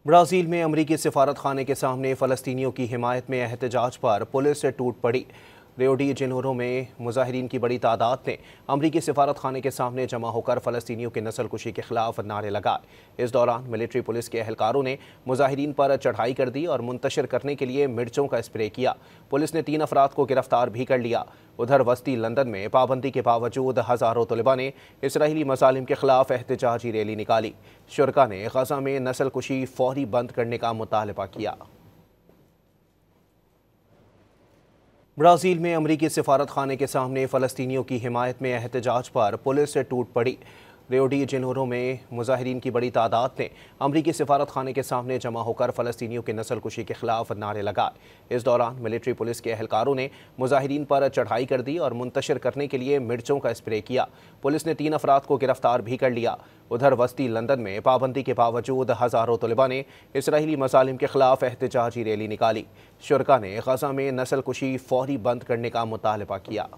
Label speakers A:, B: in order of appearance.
A: Brazil में अमरीकी सिफारत खाने के सामने फ़लस्तीनियों की हिमायत में एहतजाज पर पुलिस से टूट पड़ी। रियो डी जेनेरो में मुजाहिरीन की बड़ी तादाद ने अमरीकी सिफारत खाने के सामने जमा होकर फ़लस्तीनियों की नस्लकुशी के खिलाफ नारे लगाए। इस दौरान मिलिट्री पुलिस के एहलकारों ने मुजाहिरीन पर चढ़ाई कर दी और मुंतशिर करने के लिए मिर्चों का स्प्रे किया। पुलिस ने 3 अफराद को गिरफ्तार भी कर लिया। उधर वस्ती लंदन में पाबंदी के बावजूद हज़ारों तलबा ने इसराइली मज़ालिम के खिलाफ एहतजाजी रैली निकाली। शुरका ने गजा में नस्लकुशी फौरी बंद करने का मुतालबा किया। ब्राज़ील में अमरीकी सिफारत खाने के सामने फ़लस्तीनियों की हिमायत में एहतजाज पर पुलिस से टूट पड़ी। रियो डी जेनेरो में मुजाहिरीन की बड़ी तादाद ने अमरीकी सिफारत खाने के सामने जमा होकर फ़लस्तीनियों की नस्लकुशी के खिलाफ नारे लगाए। इस दौरान मिलिट्री पुलिस के एहलकारों ने मुजाहिरीन पर चढ़ाई कर दी और मुंतशिर करने के लिए मिर्चों का स्प्रे किया। पुलिस ने 3 अफराद को गिरफ्तार भी कर लिया। उधर वस्ती लंदन में पाबंदी के बावजूद हज़ारों तलबा ने इसराइली मज़ालिम के खिलाफ एहतजाजी रैली निकाली। शुरका ने गजा में नस्लकुशी फौरी बंद करने का मुतालबा किया।